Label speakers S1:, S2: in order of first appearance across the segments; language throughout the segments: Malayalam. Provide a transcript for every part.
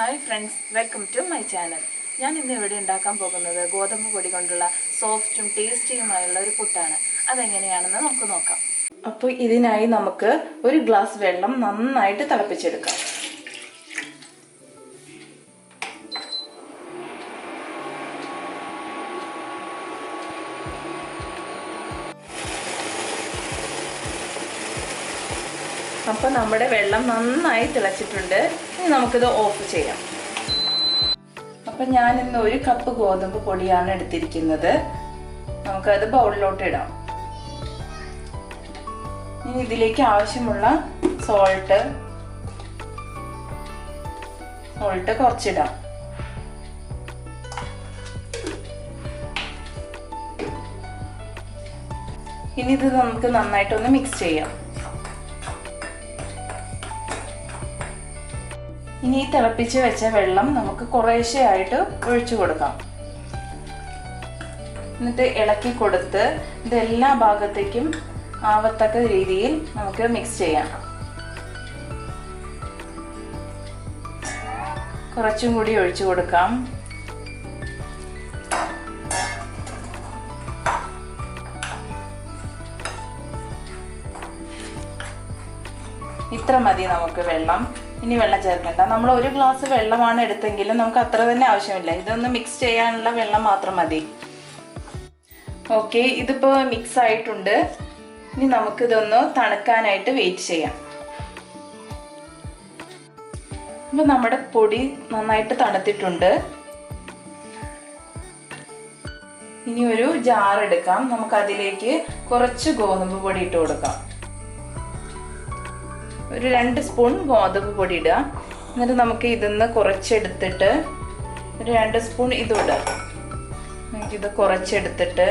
S1: Hi friends, welcome to my channel. ഞാൻ ഇന്ന് ഇവിടെ ഉണ്ടാക്കാൻ പോകുന്നത് ഗോതമ്പ് പൊടി കൊണ്ടുള്ള സോഫ്റ്റും ടേസ്റ്റിയുമായുള്ള ഒരു പുട്ടാണ്. അതെങ്ങനെയാണെന്ന് നമുക്ക് നോക്കാം. അപ്പോൾ ഇതിനായി നമുക്ക് ഒരു ഗ്ലാസ് വെള്ളം നന്നായിട്ട് തിളപ്പിച്ചെടുക്കാം. അപ്പോൾ നമ്മുടെ വെള്ളം നന്നായി തിളച്ചിട്ടുണ്ട്. ഇനി നമുക്കിത് ഓഫ് ചെയ്യാം. അപ്പം ഞാൻ ഇന്ന് 1 കപ്പ് ഗോതമ്പ് പൊടിയാണ് എടുത്തിരിക്കുന്നത്. നമുക്കത് ബൗളിലോട്ട് ഇടാം. ഇനി ഇതിലേക്ക് ആവശ്യമുള്ള സോൾട്ട് കുറച്ചിടാം. ഇനി ഇത് നമുക്ക് നന്നായിട്ടൊന്ന് മിക്സ് ചെയ്യാം. ഇനി ഈ തിളപ്പിച്ച് വെച്ച വെള്ളം നമുക്ക് കുറേശ്ശെ ആയിട്ട് ഒഴിച്ചു കൊടുക്കാം. എന്നിട്ട് ഇളക്കി കൊടുത്ത് ഇത് എല്ലാ ഭാഗത്തേക്കും ആവത്തക്ക രീതിയിൽ നമുക്ക് മിക്സ് ചെയ്യാം. കുറച്ചും കൂടി ഒഴിച്ചു കൊടുക്കാം. ഇത്ര മതി നമുക്ക് വെള്ളം. ഇനി വെള്ളം ചേർക്കണ്ട. നമ്മൾ 1 ഗ്ലാസ് വെള്ളമാണ് എടുത്തെങ്കിലും നമുക്ക് അത്ര തന്നെ ആവശ്യമില്ല. ഇതൊന്ന് മിക്സ് ചെയ്യാനുള്ള വെള്ളം മാത്രം മതി. ഓക്കെ, ഇതിപ്പോൾ മിക്സ് ആയിട്ടുണ്ട്. ഇനി നമുക്കിതൊന്ന് തണുക്കാനായിട്ട് വെയിറ്റ് ചെയ്യാം. അപ്പോൾ നമ്മുടെ പൊടി നന്നായിട്ട് തണുത്തിട്ടുണ്ട്. ഇനി ഒരു ജാർ എടുക്കാം. നമുക്കതിലേക്ക് കുറച്ച് ഗോതമ്പ് പൊടി ഇട്ട് കൊടുക്കാം. ഒരു 2 സ്പൂൺ ഗോതമ്പ് പൊടി ഇടുക. എന്നിട്ട് നമുക്ക് ഇതിന്ന് കുറച്ചെടുത്തിട്ട് ഒരു 2 സ്പൂൺ ഇതും ഇടാം. നമുക്കിത് കുറച്ചെടുത്തിട്ട്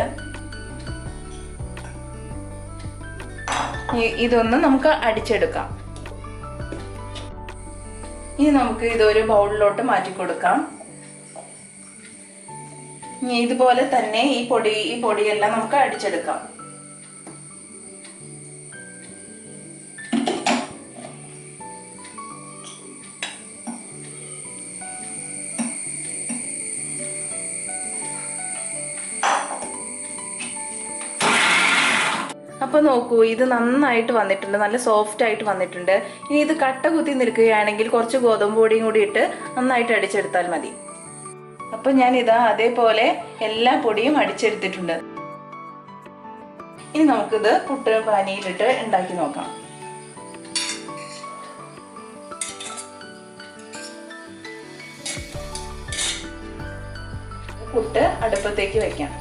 S1: ഇതൊന്ന് നമുക്ക് അടിച്ചെടുക്കാം. ഇനി നമുക്ക് ഇതൊരു ബൗളിലോട്ട് മാറ്റി കൊടുക്കാം. ഇതുപോലെ തന്നെ ഈ പൊടിയെല്ലാം നമുക്ക് അടിച്ചെടുക്കാം. അപ്പോൾ നോക്കൂ, ഇത് നന്നായിട്ട് വന്നിട്ടുണ്ട്. നല്ല സോഫ്റ്റ് ആയിട്ട് വന്നിട്ടുണ്ട്. ഇനി ഇത് കട്ട കുത്തി നിൽക്കുകയാണെങ്കിൽ കുറച്ച് ഗോതമ്പ് പൊടിയും കൂടി ഇട്ട് നന്നായിട്ട് അടിച്ചെടുത്താൽ മതി. അപ്പോൾ ഞാൻ ഇതാ അതേപോലെ എല്ലാ പൊടിയും അടിച്ചെടുത്തിട്ടുണ്ട്. ഇനി നമുക്കിത് പുട്ട് പാനിയിലിട്ട് ഉണ്ടാക്കി നോക്കാം. പുട്ട് അടുപ്പത്തേക്ക് വെക്കാം.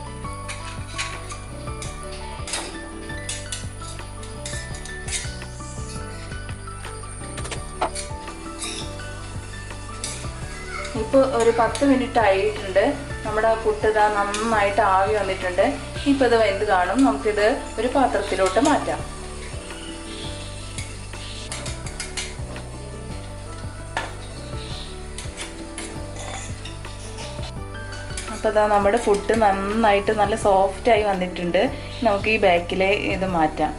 S1: ഇപ്പോൾ ഒരു 10 മിനിറ്റ് ആയിട്ടുണ്ട്. നമ്മുടെ പുട്ട് ഇതാ നന്നായിട്ട് ആവി വന്നിട്ടുണ്ട്. ഇപ്പോൾ ഇത് വെന്ത് കാണും. നമുക്കിത് ഒരു പാത്രത്തിലോട്ട് മാറ്റാം. അപ്പോൾ ഇതാ നമ്മുടെ പുട്ട് നന്നായിട്ട് നല്ല സോഫ്റ്റായി വന്നിട്ടുണ്ട്. നമുക്ക് ഈ ബാക്കിലെ ഇത് മാറ്റാം.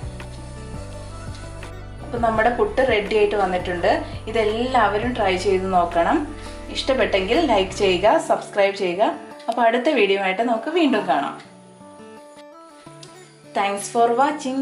S1: അപ്പോൾ നമ്മുടെ പുട്ട് റെഡി ആയിട്ട് വന്നിട്ടുണ്ട്. ഇതെല്ലാവരും ട്രൈ ചെയ്ത് നോക്കണം. ഇഷ്ടപ്പെട്ടെങ്കിൽ ലൈക്ക് ചെയ്യുക, സബ്സ്ക്രൈബ് ചെയ്യുക. അപ്പോൾ അടുത്ത വീഡിയോ ആയിട്ട് നമുക്ക് വീണ്ടും കാണാം. Thanks for watching.